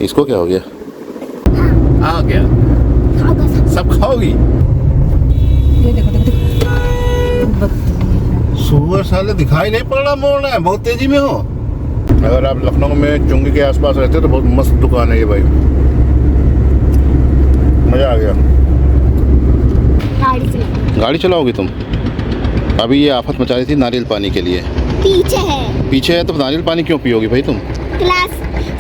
इसको क्या हो गया? आ गया। सब खाओगी? ये देखो देखो देखो सुअर साले दिखाई नहीं पड़ रहा, मोड़ रहा है, बहुत तेजी में हो। अगर आप लखनऊ में चुंगी के आसपास रहते हो तो बहुत मस्त दुकान है ये भाई, मजा आ गया। गाड़ी चलाओगी तुम? अभी ये आफत मचा रही थी नारियल पानी के लिए। पीछे है तो नारियल पानी क्यों पियोगी भाई तुम? क्लास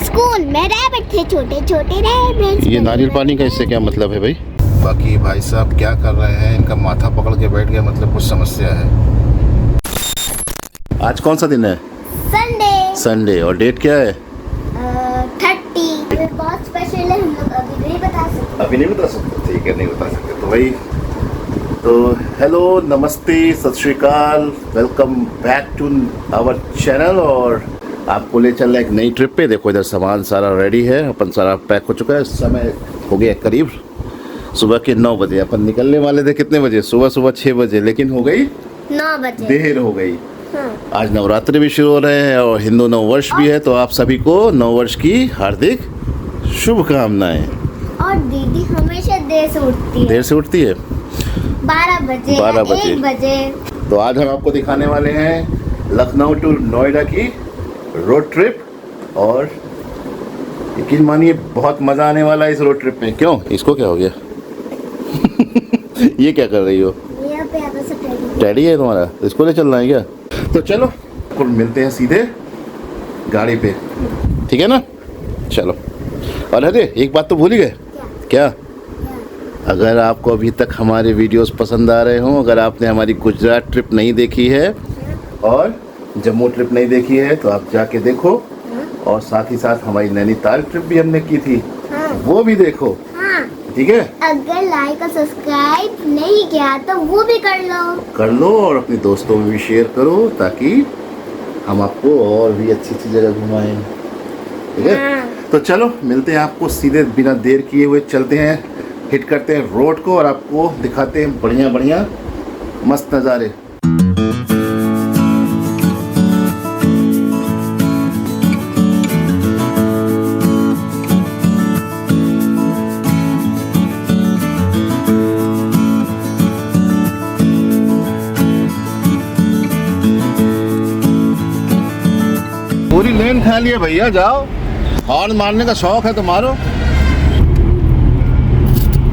स्कूल में रैबिट थे, छोटे छोटे रैबिट। ये नारियल पानी का इससे क्या मतलब है भाई? बाकी भाई साहब क्या कर रहे हैं, इनका माथा पकड़ के बैठ गया, मतलब कुछ समस्या है। आज कौन सा दिन है? संडे। और डेट क्या है? 30। बहुत स्पेशल है, हम लोग अभी नहीं बता सकते। अभी नहीं बता सकते? ठीक है, नहीं बता सकते तो भाई। तो हेलो, नमस्ते, Sat Sri Akal, welcome back to our channel. और आपको ले चल रहा है एक नई ट्रिप पे। देखो इधर सामान सारा रेडी है, अपन सारा पैक हो चुका है। समय हो गया करीब सुबह के 9 बजे। अपन निकलने वाले थे कितने बजे? सुबह 6 बजे, लेकिन हो गई 9 बजे, देर हो गई। हाँ। आज नवरात्रि भी शुरू हो रहे हैं और हिंदू नववर्ष भी है, तो आप सभी को नववर्ष की हार्दिक शुभकामनाएं। और दीदी हमेशा देर से उठती है। देर से उठती है? 12 बजे 1 बजे। तो आज हम आपको दिखाने वाले हैं लखनऊ टू नोएडा की रोड ट्रिप। और यकीन मानिए बहुत मज़ा आने वाला है इस रोड ट्रिप में। क्यों, इसको क्या हो गया? ये क्या कर रही हो? यहाँ पे आता से टैडी है तुम्हारा, इसको ले चलना है क्या? तो चलो कुल मिलते हैं सीधे गाड़ी पे, ठीक है ना? चलो। और अरे एक बात तो भूल ही गए। क्या? अगर आपको अभी तक हमारे वीडियोस पसंद आ रहे हों, अगर आपने हमारी गुजरात ट्रिप नहीं देखी है और जम्मू ट्रिप नहीं देखी है तो आप जाके देखो। और साथ ही साथ हमारी नैनीताल ट्रिप भी हमने की थी, वो भी देखो, ठीक है? अगर लाइक और सब्सक्राइब नहीं किया तो वो भी कर लो और अपने दोस्तों में भी शेयर करो, ताकि हम आपको और भी अच्छी अच्छी जगह घुमाएं, ठीक है? तो चलो मिलते हैं आपको सीधे, बिना देर किए हुए चलते हैं, हिट करते हैं रोड को और आपको दिखाते हैं बढ़िया बढ़िया मस्त नज़ारे। पूरी लेन खा लिया भैया, जाओ। हॉर्न मारने का शौक है तो मारो।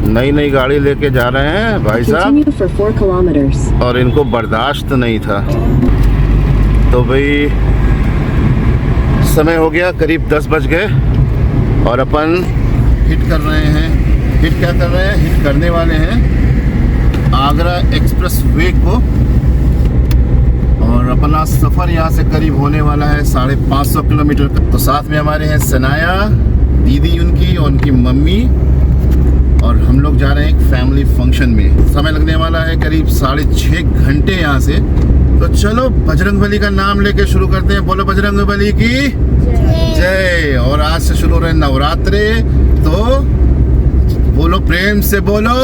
नई नई गाड़ी लेके जा रहे हैं भाई साहब, और इनको बर्दाश्त नहीं था। तो भाई समय हो गया करीब 10 बज गए और अपन हिट कर रहे हैं। हिट क्या कर रहे हैं? हिट करने वाले हैं आगरा एक्सप्रेस वे को। और अपना सफ़र यहाँ से करीब होने वाला है 550 किलोमीटर का। तो साथ में हमारे हैं सनाया दीदी, उनकी और उनकी मम्मी, और हम लोग जा रहे हैं एक फैमिली फंक्शन में। समय लगने वाला है करीब 6.5 घंटे यहाँ से। तो चलो बजरंगबली का नाम लेके शुरू करते हैं। बोलो बजरंगबली की जय। और आज से शुरू हो रहे नवरात्रे, तो बोलो प्रेम से बोलो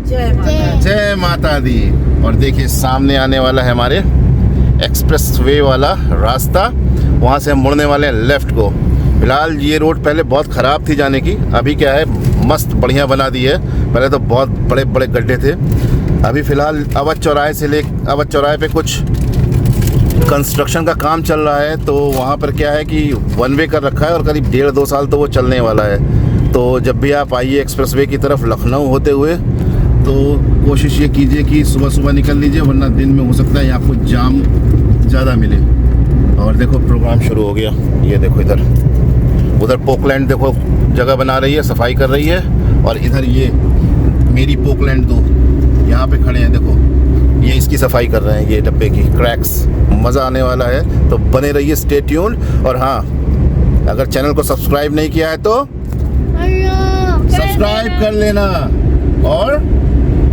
जय माता दी। और देखिए सामने आने वाला है हमारे एक्सप्रेस वे वाला रास्ता, वहाँ से हम मुड़ने वाले हैं लेफ़्ट को। फिलहाल ये रोड पहले बहुत ख़राब थी जाने की, अभी क्या है मस्त बढ़िया बना दी है। पहले तो बहुत बड़े बड़े गड्ढे थे। अभी फ़िलहाल अवध चौराहे पे कुछ कंस्ट्रक्शन का काम चल रहा है, तो वहाँ पर क्या है कि 1 वे कर रखा है और करीब 1.5-2 साल तो वो चलने वाला है। तो जब भी आप आइए एक्सप्रेस वे की तरफ लखनऊ होते हुए, तो कोशिश ये कीजिए कि सुबह सुबह निकल लीजिए, वरना दिन में हो सकता है आपको जाम ज़्यादा मिले। और देखो प्रोग्राम शुरू हो गया। ये देखो उधर पोकलैंड देखो जगह बना रही है, सफाई कर रही है। और इधर ये मेरी पोकलैंड 2 यहाँ पे खड़े हैं, देखो ये इसकी सफाई कर रहे हैं, ये डब्बे की क्रैक्स। मज़ा आने वाला है, तो बने रहिए, स्टे ट्यून्ड। और हाँ, अगर चैनल को सब्सक्राइब नहीं किया है तो सब्सक्राइब कर लेना और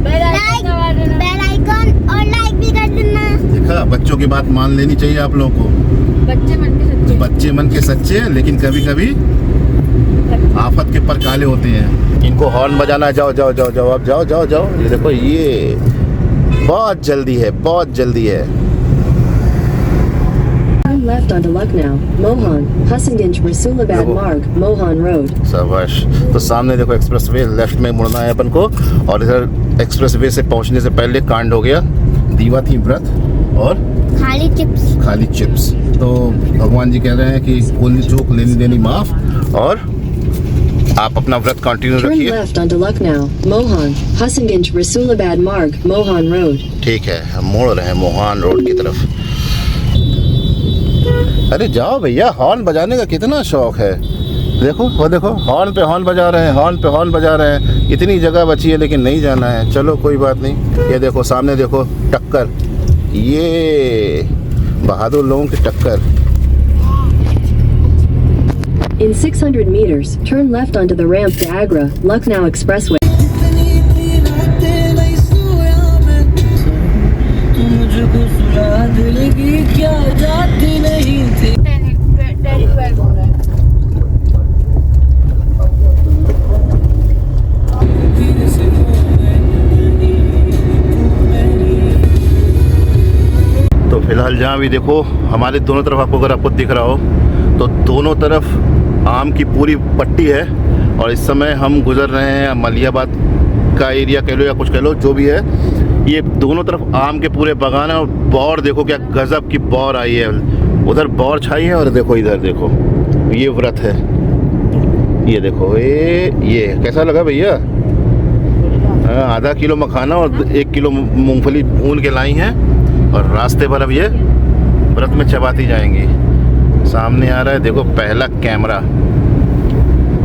बेल आइकन और लाइक भी कर देना। देखा, बच्चों की बात मान लेनी चाहिए आप लोगों को। बच्चे मन के सच्चे, लेकिन कभी कभी आफत के पर काले होते हैं। इनको हॉर्न बजाना, जाओ जाओ जाओ जाओ, अब जाओ जाओ जाओ। ये देखो, ये बहुत जल्दी है, बहुत जल्दी है। Turn left onto Lucknow, Mohan, Hassanganj, Rasulabad देखो। Marg, Mohan Road. शाबाश। तो सामने देखो एक्सप्रेसवे, लेफ्ट में मुड़ना है अपन को। और इधर एक्सप्रेसवे से पहुंचने से पहले कांड हो गया, दीवा थी व्रत और खाली चिप्स। खाली चिप्स। तो भगवान जी कह रहे हैं कि कोई चूक लेनी देनी माफ, और आप अपना व्रत कंटिन्यू Turn रखिए। left onto Lucknow, Mohan, Hassanganj, Rasulabad Marg, Mohan Road. ठीक है, हम मोड़ रहे हैं मोहान रोड की तरफ। अरे जाओ भैया, हॉर्न बजाने का कितना शौक है। देखो वो देखो, हॉर्न पे हॉर्न बजा रहे हैं, हॉर्न पे हॉर्न बजा रहे हैं। इतनी जगह बची है लेकिन नहीं जाना है। चलो कोई बात नहीं। ये देखो सामने देखो, टक्कर, ये बहादुर लोगों की टक्कर। In 600 meters, turn left onto the ramp to Agra, Lucknow Expressway. तो फिलहाल जहाँ भी देखो हमारे दोनों तरफ आपको, अगर आपको दिख रहा हो तो दोनों तरफ आम की पूरी पट्टी है। और इस समय हम गुजर रहे हैं मलियाबाद का एरिया कह लो या कुछ कह लो, जो भी है। ये दोनों तरफ आम के पूरे बागान है। और बौर देखो क्या गजब की बौर आई है। उधर बौर छाई है और देखो इधर देखो, ये व्रत है। ये देखो ये कैसा लगा भैया? आधा किलो मखाना और 1 किलो मूंगफली भून के लाई हैं। और रास्ते पर अब ये व्रत में चबाती जाएंगी। सामने आ रहा है देखो पहला कैमरा।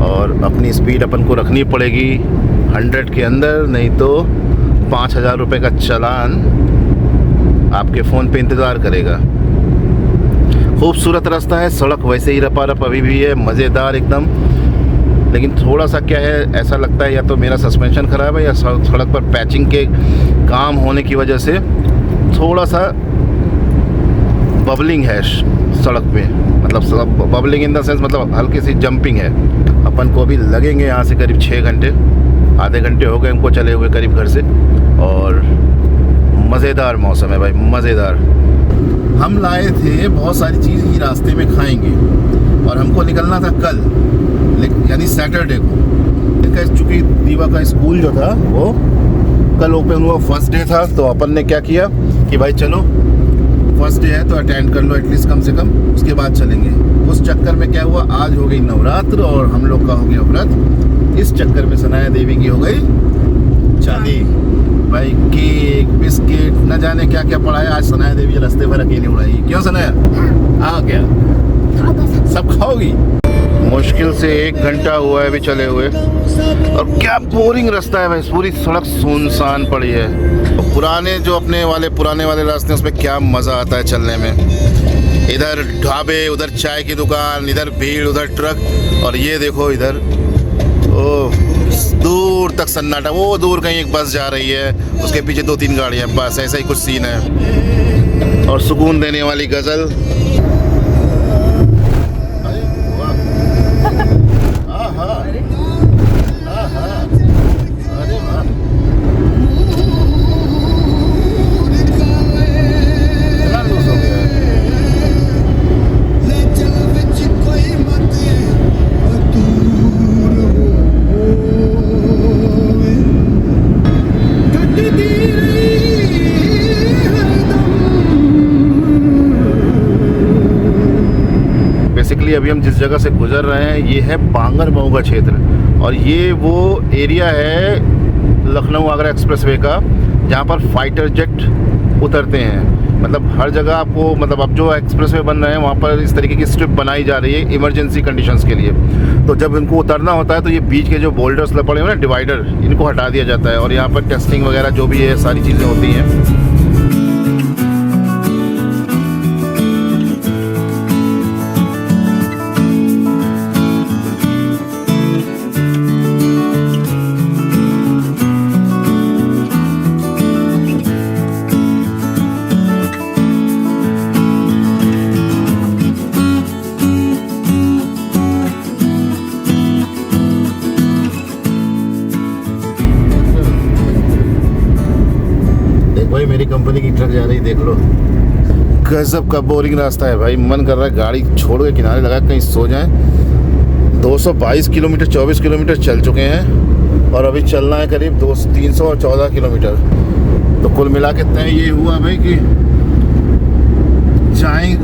और अपनी स्पीड अपन को रखनी पड़ेगी 100 के अंदर, नहीं तो 5,000 रुपये का चालान आपके फ़ोन पे इंतज़ार करेगा। खूबसूरत रास्ता है, सड़क वैसे ही रपारप अभी भी है, मज़ेदार एकदम। लेकिन थोड़ा सा क्या है, ऐसा लगता है या तो मेरा सस्पेंशन ख़राब है या सड़क पर पैचिंग के काम होने की वजह से थोड़ा सा बबलिंग है सड़क पे। मतलब बबलिंग इन द सेंस, मतलब हल्की सी जंपिंग है। अपन को अभी लगेंगे यहाँ से करीब 6 घंटे, आधे घंटे हो गए हमको चले हुए करीब घर से। और मज़ेदार मौसम है भाई, मज़ेदार। हम लाए थे बहुत सारी चीज़ ही रास्ते में खाएंगे, और हमको निकलना था कल, यानी सैटरडे को। चूँकि दीवा का स्कूल जो था वो कल ओपन हुआ, फर्स्ट डे था। तो अपन ने क्या किया कि भाई चलो फर्स्ट डे है तो अटेंड कर लो एटलीस्ट कम से कम, उसके बाद चलेंगे। उस चक्कर में क्या हुआ, आज हो गई नवरात्र और हम लोग का हो गया व्रत। इस चक्कर में सनाया देवी की हो गई शादी। भाई केक बिस्किट न जाने क्या क्या पड़ा है। आज सनाया देवी रास्ते पर अकेली उड़ाई। क्यों सनाया? आ गया, सब खाओगी। मुश्किल से 1 घंटा हुआ है अभी चले हुए, और क्या बोरिंग रास्ता है भाई। पूरी सड़क सुनसान पड़ी है। और पुराने जो अपने वाले पुराने वाले रास्ते, उसमें क्या मज़ा आता है चलने में। इधर ढाबे, उधर चाय की दुकान, इधर भीड़, उधर ट्रक। और ये देखो इधर ओह दूर तक सन्नाटा। वो दूर कहीं एक बस जा रही है, उसके पीछे 2-3 गाड़ियाँ, बस ऐसा ही कुछ सीन है। और सुकून देने वाली गज़ल। अभी हम जिस जगह से गुजर रहे हैं ये है बांगर मऊ का क्षेत्र। और ये वो एरिया है लखनऊ आगरा एक्सप्रेसवे का जहाँ पर फाइटर जेट उतरते हैं। मतलब हर जगह आपको, मतलब अब जो एक्सप्रेसवे बन रहे हैं वहाँ पर इस तरीके की स्ट्रिप बनाई जा रही है इमरजेंसी कंडीशंस के लिए। तो जब इनको उतरना होता है तो ये बीच के जो बोल्डर्स पड़े हुए हैं ना, डिवाइडर, इनको हटा दिया जाता है। और यहाँ पर टेस्टिंग वगैरह जो भी है सारी चीज़ें होती हैं। भाई मेरी कंपनी की ट्रक जा रही, देख लो गजब का बोरिंग रास्ता है भाई। मन कर रहा है गाड़ी छोड़ के किनारे लगा कहीं सो जाएं। 222 किलोमीटर 24 किलोमीटर चल चुके हैं और अभी चलना है करीब 314 किलोमीटर। तो कुल मिला के तय ये हुआ भाई कि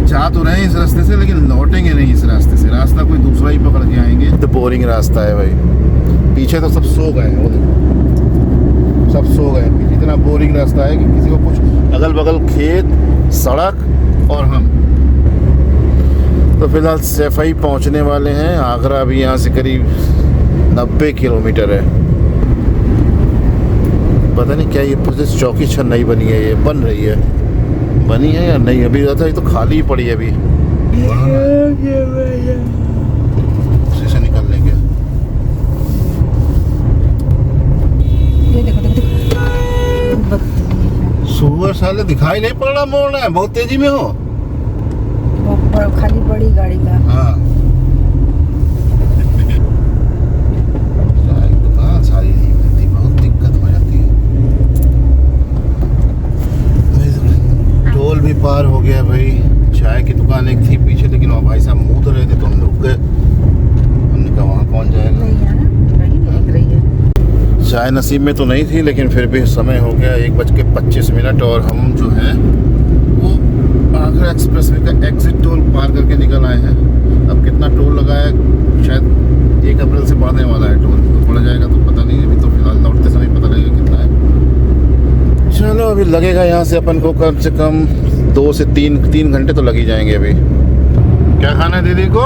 जा तो रहे हैं इस रास्ते से, लेकिन लौटेंगे नहीं इस रास्ते से। रास्ता कोई दूसरा ही पकड़ के आएंगे। तो बोरिंग रास्ता है भाई। पीछे तो सब सो गए हैं, वो देखो सब सो गए हैं। इतना बोरिंग रास्ता है कि किसी को कुछ, अगल बगल खेत, सड़क और हम। तो फिलहाल सफाई पहुंचने वाले हैं। आगरा अभी यहाँ से करीब 90 किलोमीटर है। पता नहीं क्या ये पुलिस चौकी छन नहीं बनी है, ये बन रही है, बनी है या नहीं अभी। रहता ये तो खाली ही पड़ी है अभी। उसी से निकल लेंगे। ये देखो देखो देखो सुबह साले दिखाई नहीं पड़ रहा, मोड़ रहा है, बहुत तेजी में हो। वो खाली बड़ी गाड़ी का। हाँ दुकान सारी नहीं मिलती, बहुत दिक्कत हो जाती है। टोल भी पार हो गया भाई। चाय की दुकान एक थी पीछे, लेकिन वहाँ भाई साहब मुँह तो रहे थे तो हम रुक गए। हमने कहा वहाँ कौन जाएगा। नहीं है ना, कहीं नहीं दिख रही है। चाय नसीब में तो नहीं थी, लेकिन फिर भी समय हो गया 1:25 और हम जो है वो आगरा एक्सप्रेस वे का एग्जिट टोल पार करके निकल आए हैं। अब कितना टोल लगा है, शायद 1 अप्रैल से बढ़ने वाला है टोल, तो बढ़ जाएगा तो पता नहीं। अभी तो फिलहाल लौटते समय पता लगेगा कितना है। चलो अभी लगेगा यहाँ से अपन को कम से कम 2 से 3 घंटे तो लग ही जाएंगे अभी। क्या खाना है दीदी को?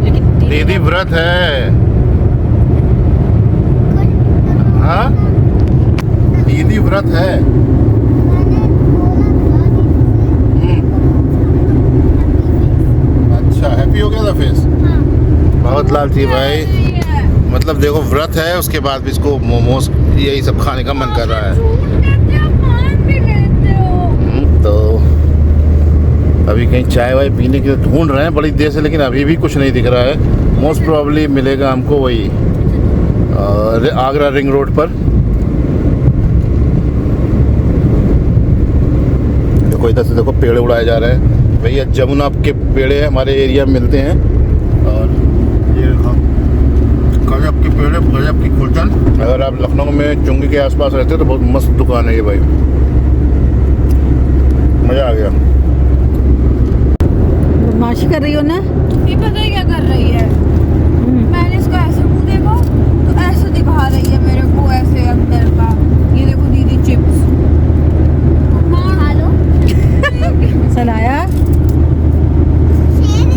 लेकिन दीदी व्रत है। हाँ दीदी व्रत है। अच्छा हैप्पी हो गया था फेस। बहुत लाल थी भाई। मतलब देखो व्रत है, उसके बाद भी इसको मोमोज यही सब खाने का मन कर रहा है। तो अभी कहीं चाय वाय पीने के लिए ढूंढ रहे हैं बड़ी देर से, लेकिन अभी भी कुछ नहीं दिख रहा है। मोस्ट प्रोबेबली मिलेगा हमको वही आगरा रिंग रोड पर। देखो इधर से देखो पेड़ उड़ाए जा रहे हैं भैया। जमुना के पेड़े हमारे एरिया में मिलते हैं और ये गजब के पेड़ है, गजब की खुर्चन। अगर आप लखनऊ में चुंगी के आसपास रहते हो तो बहुत मस्त दुकान है ये भाई, मज़ा आ गया। बदमाशी कर रही हो ना? ये पता है क्या कर रही है? मैंने इसको ऐसे मुंह देखो तो ऐसे दिखा रही है मेरे को, ऐसे अंदर का। ये देखो दीदी चिप्स खा लो। सलाया शेयरिंग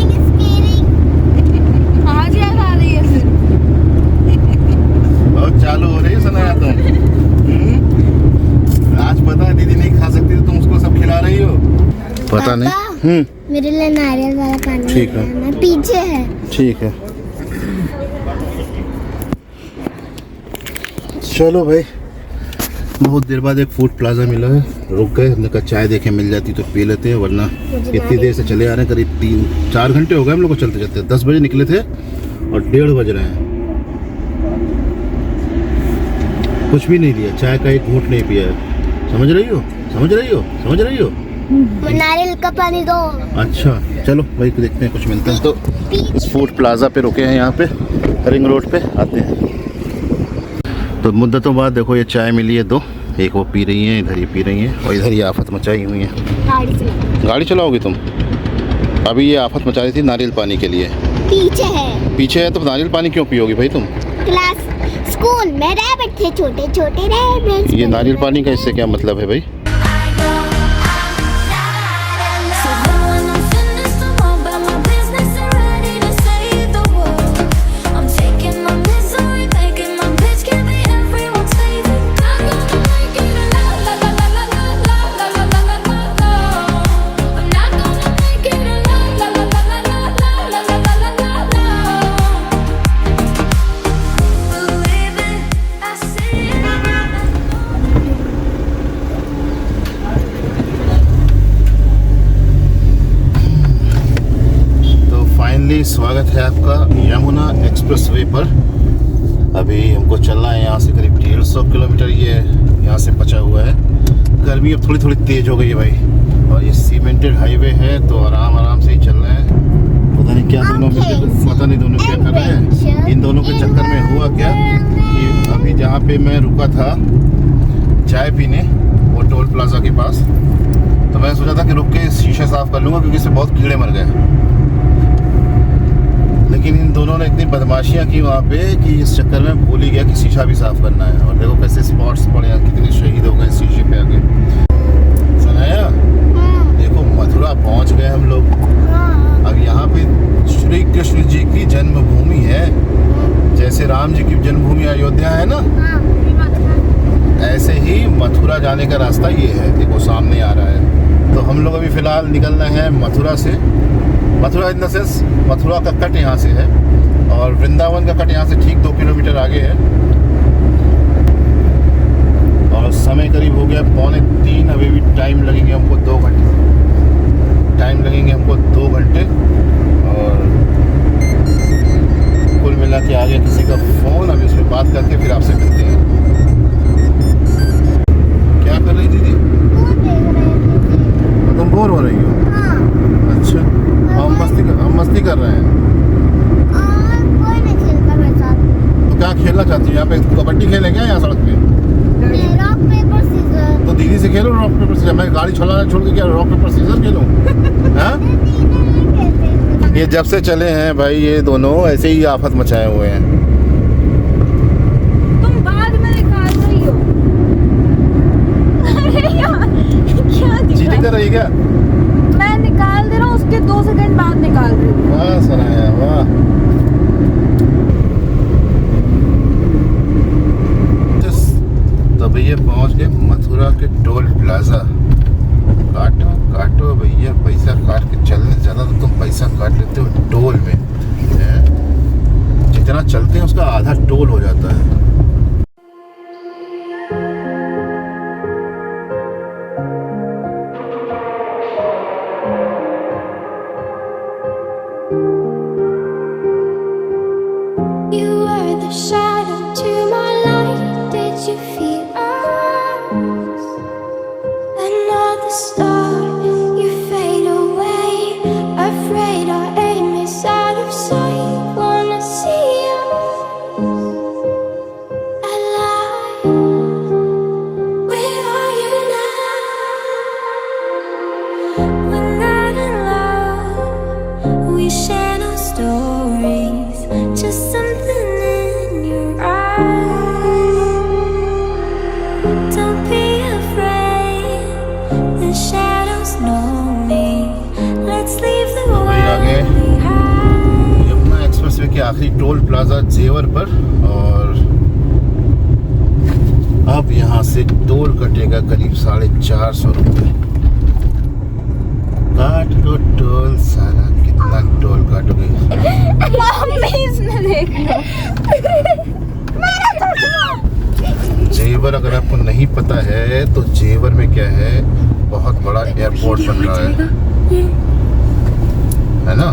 इज केयरिंग। आज याद आ रही है फिर। बहुत चालू हो रही है सनाया तुम। आज पता है दीदी नहीं खा सकती तो तुम उसको सब खिला रही हो। पता नहीं। मेरे लिए नारियल वाला पानी ठीक है। लेना, पीछे है। ठीक है चलो भाई। बहुत देर बाद एक फूड प्लाजा मिला है, रुक गए। हमने कहा चाय देखे मिल जाती तो पी लेते हैं, वरना इतनी देर से चले आ रहे हैं। करीब 3-4 घंटे हो गए हम लोग को चलते चलते। 10 बजे निकले थे और 1:30 बज रहे हैं। कुछ भी नहीं लिया, चाय का एक घूंट नहीं पिया है। समझ रही हो, समझ रही हो, समझ रही हो। नारियल का पानी दो। अच्छा चलो भाई देखते हैं कुछ मिलता है तो। इस फूड प्लाजा पे रुके हैं, यहाँ पे रिंग रोड पे आते हैं। तो मुद्दतों बाद देखो ये चाय मिली है 2। एक वो पी रही हैं, इधर ही पी रही हैं और इधर ये आफत मचाई हुई है। गाड़ी चलाओगी तुम? अभी ये आफत मचा रही थी नारियल पानी के लिए। पीछे है। पीछे है तो नारियल पानी क्यों पियोगी भाई तुम? क्लास स्कूल में रैबिट थे, छोटे छोटे रैबिट। ये नारियल पानी का इससे क्या मतलब है भाई? स्वागत है आपका यमुना एक्सप्रेस वे पर। अभी हमको चलना है यहाँ से करीब 150 किलोमीटर ये यहाँ से बचा हुआ है। गर्मी अब थोड़ी थोड़ी तेज हो गई है भाई, और ये सीमेंटेड हाईवे है तो आराम आराम से ही चल रहे हैं। पता नहीं क्या दोनों पता नहीं दोनों क्या कर रहे हैं। इन दोनों के चक्कर में हुआ क्या कि अभी जहाँ पे मैं रुका था चाय पीने, वो टोल प्लाजा के पास, तो मैं सोचा था कि रुक के शीशे साफ कर लूँगा क्योंकि इससे बहुत कीड़े मर गए। लेकिन इन दोनों ने इतनी बदमाशियाँ की वहाँ पे कि इस चक्कर में भूल ही गया कि शीशा भी साफ करना है। और देखो कैसे स्पॉट्स पड़े हैं, कितने शहीद हो गए शीशे पे आके। सुनाया, देखो मथुरा पहुँच गए हम लोग। अब यहाँ पे श्री कृष्ण जी की जन्मभूमि है, जैसे राम जी की जन्मभूमि अयोध्या है ना, ऐसे ही मथुरा जाने का रास्ता ये है। देखो सामने आ रहा है। तो हम लोग अभी फ़िलहाल निकलना है मथुरा से। Mathura in the sense Mathura का कट यहाँ से है और वृंदावन का कट यहाँ से ठीक 2 किलोमीटर आगे है। और समय करीब हो गया 2:45। अभी भी टाइम लगेंगे हमको 2 घंटे। टाइम लगेंगे हमको 2 घंटे। और कुल मिला के आ गया किसी का फ़ोन, अभी उसमें बात करके फिर आपसे मिलते हैं। क्या कर रही दीदी? तुम बोर हो रही हो? अच्छा, हम मस्ती कर रहे हैं। कोई नहीं खेलता मेरे साथ। तो क्या खेलना चाहती हो? यहाँ पे कबड्डी खेलें क्या यहाँ सड़क पे? Rock paper scissor. तो दीदी से खेलो रॉक पेपर सीजर। मैं गाड़ी चलाना छोड़ के क्या रॉक पेपर सीजर खेलूं? हाँ? ये जब से चले हैं भाई ये दोनों ऐसे ही आफत मचाए हुए हैं। तुम बाद में निकाल रही हो। अरे यार, क्या चीटिंग कर रही क्या? मैं निकाल दे रहा हूँ, उसके 2 सेकंड बाद निकाल रही हूँ। वाह सनाया वाह। तो भैया पहुंच गए मथुरा के टोल प्लाजा। काटो काटो भैया, पैसा काट के चलने ज़्यादा तो तुम पैसा काट लेते हो टोल में। जितना चलते हैं उसका आधा टोल हो जाता है। You were the shadow to my light. Did you feel us? Another star, you fade away. Afraid our aim is out of sight. Wanna see us alive. Where are you now? We're not in love. We share no stories. Just something in your eyes. Don't be afraid. The shadows know me. Let's leave the world behind. Yamuna expressway के आखिरी toll plaza जेवर पर, और अब यहाँ से toll कटेगा करीब 450 रुपये। काट लो टोल सारा। कितना टोल काटोगे? मम्मी इसने देख लिया। जेवर अगर आपको नहीं पता है तो जेवर में क्या है, बहुत बड़ा एयरपोर्ट बन रहा है ना,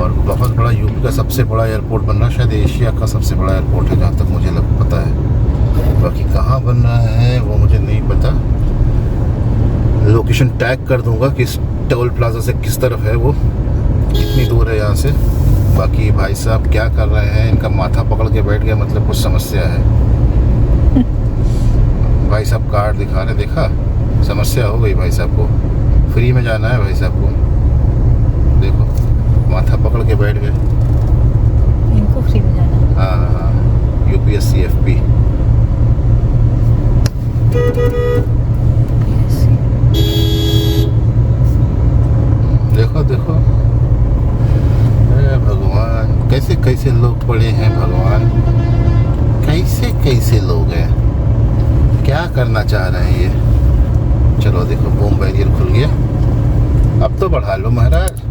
और बहुत बड़ा यूपी का सबसे बड़ा एयरपोर्ट बन रहा है, शायद एशिया का सबसे बड़ा एयरपोर्ट है जहाँ तक मुझे पता है। बाकी कहाँ बन रहा है वो मुझे नहीं पता। लोकेशन टैग कर दूंगा कि इस टोल प्लाजा से किस तरफ है, वो कितनी दूर है यहाँ से। बाकी भाई साहब क्या कर रहे हैं, इनका माथा पकड़ के बैठ गया, मतलब कुछ समस्या है। भाई साहब कार्ड दिखा रहे, देखा, समस्या हो गई भाई साहब को। फ्री में जाना है भाई साहब को, देखो माथा पकड़ के बैठ गए। इनको फ्री में जाना है। हाँ, UPSC FP। देखो देखो, अरे भगवान, कैसे कैसे लोग पड़े हैं भगवान, कैसे कैसे लोग हैं, क्या करना चाह रहे हैं ये। चलो देखो बूम बैरियर खुल गया, अब तो बढ़ा लो महाराज,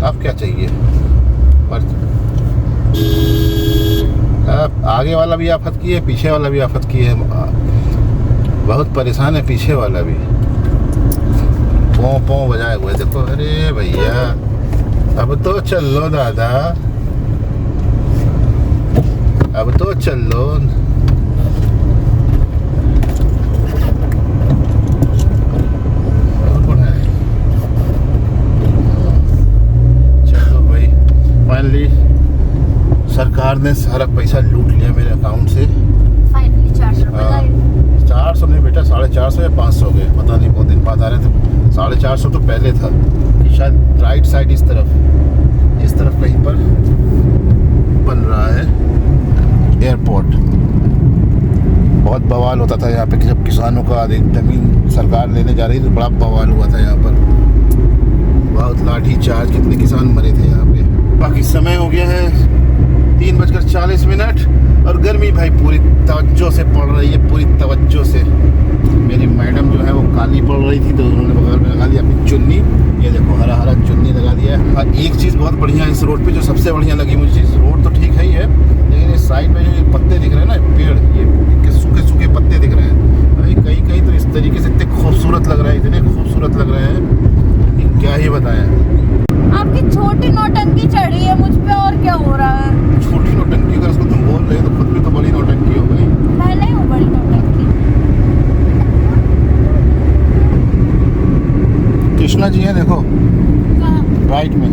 अब क्या चाहिए। पर अब आगे वाला भी आफत की है, पीछे वाला भी आफत की है, बहुत परेशान है पीछे वाला भी, पों पों बजाए हुए देखो। अरे भैया अब तो चल लो दादा, अब तो चल लो। फाइनली सरकार ने सारा पैसा लूट लिया मेरे अकाउंट से। फाइनली 400 रुपए 400 नहीं बेटा, 450 या 500 हो गए, पता नहीं, बहुत दिन बाद आ रहे थे। 450 तो पहले था, शायद राइट साइड इस तरफ कहीं पर बन रहा है एयरपोर्ट। बहुत बवाल होता था यहाँ पे कि जब किसानों का जमीन सरकार लेने जा रही थी तो बड़ा बवाल हुआ था यहाँ पर, बहुत लाठी चार्ज, कितने किसान मरे थे यहाँ पे। बाकी समय हो गया है 3:40 और गर्मी भाई पूरी तवज्जो से पड़ रही है, पूरी तवज्जो से। मेरी मैडम जो है वो काली पड़ रही थी तो उन्होंने बगल में लगा लिया अपनी चुन्नी, ये देखो हरा हरा चुन्नी लगा दिया है। और एक चीज़ बहुत बढ़िया है इस रोड पे, जो सबसे बढ़िया लगी मुझे चीज़, रोड तो ठीक है ही है लेकिन इस साइड में जो ये पत्ते दिख रहे हैं ना, पेड़, ये इनके सूखे सूखे पत्ते दिख रहे हैं भाई, कहीं कहीं तो इस तरीके से इतने खूबसूरत लग रहे हैं, इतने खूबसूरत लग रहे हैं कि क्या ही बताएं। आपकी छोटी नौटंकी चढ़ी है मुझ पे, और क्या हो रहा है? छोटी नौटंकी, अगर उसको तुम बोल रहे हो तो खुद भी तो बड़ी नौटंकी हो गई। मैं नहीं हूँ बड़ी नौटंकी। कृष्णा जी है देखो कहाँ? राइट में।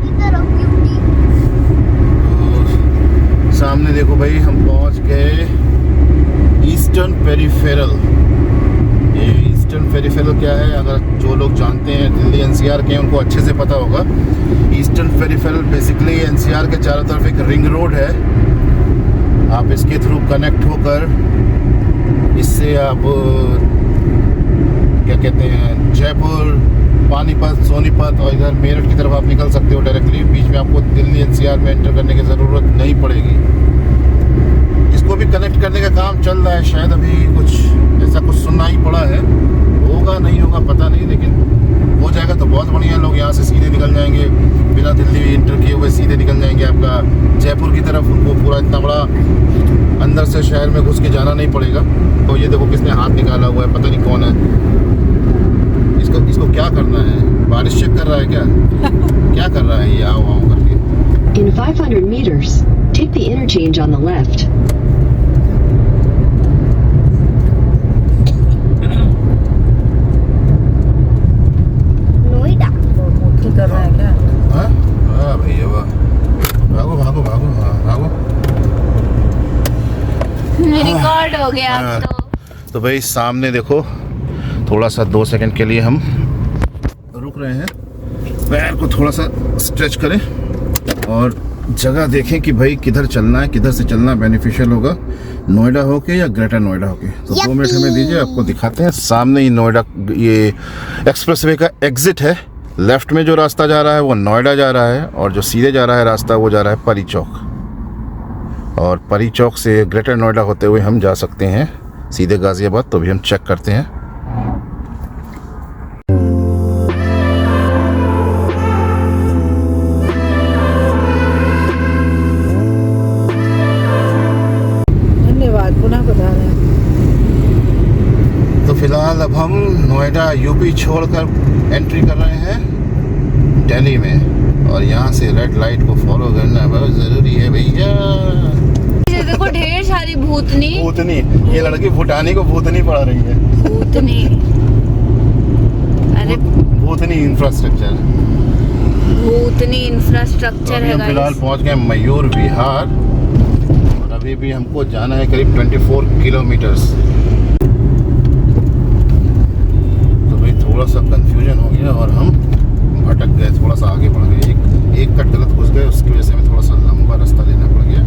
इधर आओ क्यूटी। तो सामने देखो भाई, हम पहुंच गए ईस्टर्न पेरिफेरल। ये ईस्टर्न पेरिफेरल क्या है, अगर जो लोग जानते हैं दिल्ली एनसीआर के उनको अच्छे से पता होगा। ईस्टर्न पेरिफेरल बेसिकली एनसीआर के चारों तरफ एक रिंग रोड है, आप इसके थ्रू कनेक्ट होकर इससे आप क्या कहते हैं, जयपुर, पानीपत, सोनीपत और इधर मेरठ की तरफ आप निकल सकते हो डायरेक्टली। बीच में आपको दिल्ली एनसीआर में एंटर करने की ज़रूरत नहीं पड़ेगी। इसको भी कनेक्ट करने का काम चल रहा है, शायद अभी कुछ ऐसा कुछ सुनना ही पड़ा है, होगा नहीं होगा पता नहीं, लेकिन हो जाएगा तो बहुत बढ़िया। लोग यहाँ से सीधे निकल जाएंगे, बिना दिल्ली एंटर किए हुए सीधे निकल जाएंगे आपका जयपुर की तरफ। उनको पूरा इतना बड़ा अंदर से शहर में घुस के जाना नहीं पड़ेगा। तो ये देखो किसने हाथ निकाला हुआ है, पता नहीं कौन है। इसको क्या करना है, बारिश चेक कर रहा है क्या? क्या कर रहा है ये आओ आओ करके? In 500 meters, take the interchange on the left. Noida. मोटी कर रहे हैं क्या? हाँ हाँ भैया वाह, भागो भागो भागो, हाँ भागो। रिकॉर्ड हो गया हाँ। अब तो भाई सामने देखो, थोड़ा सा 2 सेकंड के लिए हम रुक रहे हैं, पैर को थोड़ा सा स्ट्रेच करें और जगह देखें कि भाई किधर चलना है, किधर से चलना बेनिफिशियल होगा, नोएडा होके या ग्रेटर नोएडा होके। तो 2 मिनट हमें दीजिए, आपको दिखाते हैं। सामने ही नोएडा, ये एक्सप्रेसवे का एग्जिट है। लेफ्ट में जो रास्ता जा रहा है वो नोएडा जा रहा है, और जो सीधे जा रहा है रास्ता वो जा रहा है परी चौक। और परी चौक से ग्रेटर नोएडा होते हुए हम जा सकते हैं सीधे गाज़ियाबाद। तो भी हम चेक करते हैं। धन्यवाद, पुनः बता रहे हैं। तो फिलहाल अब हम नोएडा यूपी छोड़कर एंट्री कर रहे हैं दिल्ली में, और यहाँ से रेड लाइट को फॉलो करना बहुत ज़रूरी है भैया। ये देखो ढेर सारी भूतनी। भूतनी, ये लड़की भूटानी को भूतनी पढ़ा रही है। भूतनी, अरे भूतनी इंफ्रास्ट्रक्चर। भूतनी इंफ्रास्ट्रक्चर है हम फिलहाल गाइस। पहुँच गए मयूर विहार, और अभी भी हमको जाना है करीब 24 किलोमीटर्स। तो भाई थोड़ा सा कंफ्यूजन हो गया और हम भटक गए, थोड़ा सा आगे बढ़ गए, एक कट गलत घुस गए, उसकी वजह से हमें थोड़ा सा लंबा रास्ता लेना पड़ गया।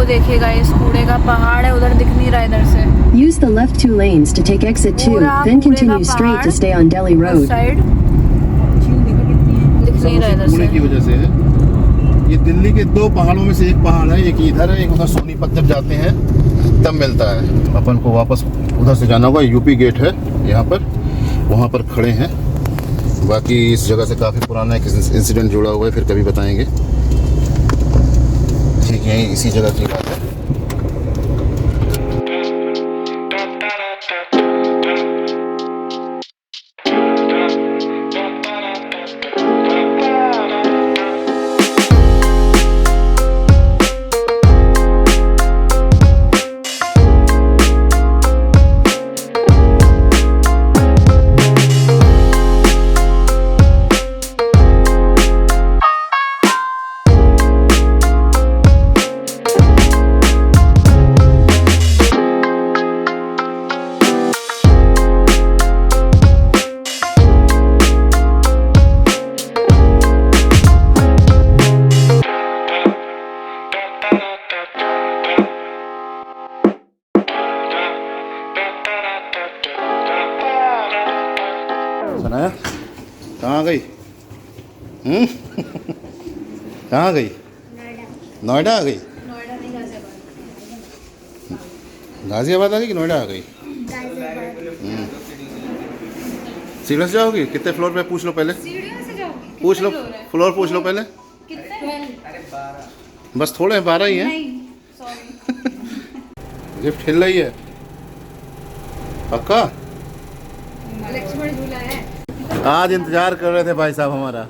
देखिएगा, इस कूड़े का पहाड़ है, उधर दिख नहीं रहा इधर से। Use the left 2 lanes to take exit 2, then continue straight to stay on Delhi उस Road. साइड दिख नहीं रहा इधर कूड़े से। की वजह से है। ये दिल्ली के 2 पहाड़ों में से एक पहाड़ है, एक इधर है, एक उधर सोनीपत जब जाते हैं तब मिलता है। अपन को वापस उधर से जाना होगा, यूपी गेट है यहाँ पर, वहाँ पर खड़े हैं। बाकी इस जगह से काफ़ी पुराना एक इंसिडेंट जुड़ा हुआ है, फिर कभी बताएंगे। ठीक है, इसी जगह की बात है। सनाया कहाँ गई? कहाँ गई? नोएडा आ गई? गाजियाबाद आ गई कि नोएडा आ गई? सीढ़ियों से जाओगी? कितने फ्लोर पे पूछ लो पहले, पूछ लो फ्लोर, पूछ लो पहले। बस थोड़े हैं, 12 ही हैं। लिफ्ट हिल रही है पक्का? आज इंतजार कर रहे थे भाई साहब हमारा।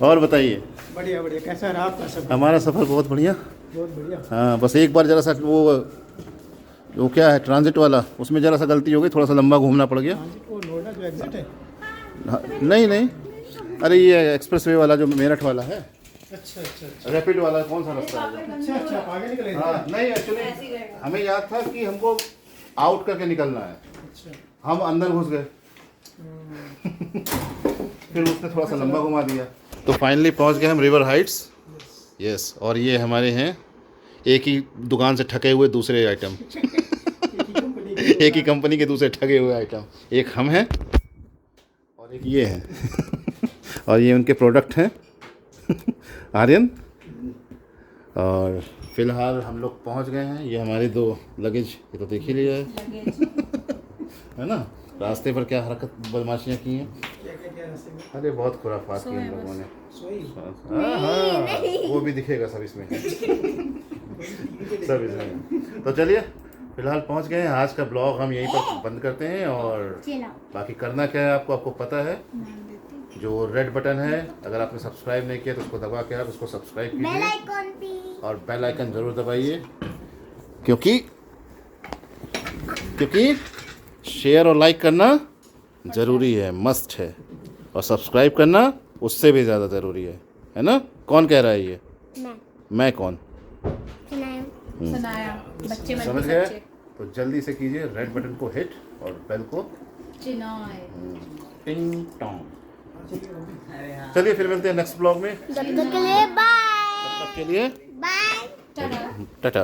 और बताइए। बढ़िया बढ़िया, कैसा रहा आपका सफर? हमारा सफ़र बहुत बढ़िया। बहुत बढ़िया। हाँ, बस एक बार ज़रा सा वो क्या है ट्रांजिट वाला, उसमें ज़रा सा गलती हो गई, थोड़ा सा लंबा घूमना पड़ गया। वो नोएडा जो एग्जिट है? हाँ, नहीं, अरे ये एक्सप्रेस वे वाला जो मेरठ वाला है। अच्छा, रैपिड वाला कौन सा रास्ता है? अच्छा, आप आगे निकले थे? हाँ, नहीं एक्चुअली हमें याद था कि हमको आउट करके निकलना है, हम अंदर घुस गए। फिर उसने थोड़ा सा लंबा घुमा दिया। तो फाइनली पहुंच गए हम रिवर हाइट्स। यस, और ये हमारे हैं एक ही दुकान से ठगे हुए दूसरे आइटम। एक ही कंपनी के दूसरे ठगे हुए आइटम, एक हम हैं और एक ये हैं। और ये उनके प्रोडक्ट हैं आर्यन। और फिलहाल हम लोग पहुंच गए हैं। ये हमारे 2 लगेज, ये तो देख ही लिया है ना। रास्ते पर क्या हरकत बदमाशियाँ की हैं। अरे बहुत खुराफात की इन लोगों ने। हाँ, वो भी दिखेगा सब इसमें। सब इसमें। तो चलिए फिलहाल पहुंच गए हैं। आज का ब्लॉग हम यहीं पर बंद करते हैं। और बाकी करना क्या है आपको पता है। जो रेड बटन है, अगर आपने सब्सक्राइब नहीं किया तो उसको दबा के आप उसको सब्सक्राइब कीजिए और बेल आइकन ज़रूर दबाइए, क्योंकि शेयर और लाइक करना ज़रूरी है, मस्ट है। और सब्सक्राइब करना उससे भी ज़्यादा ज़रूरी है ना। कौन कह रहा है ये? मैं कौन? सनाया। बच्चे समझ गए? तो जल्दी से कीजिए रेड बटन को हिट और बेल को टिंग टोंग। चलिए फिर मिलते हैं नेक्स्ट ब्लॉग में। तब तक के लिए बाय। तब तक के लिए बाय। टाटा।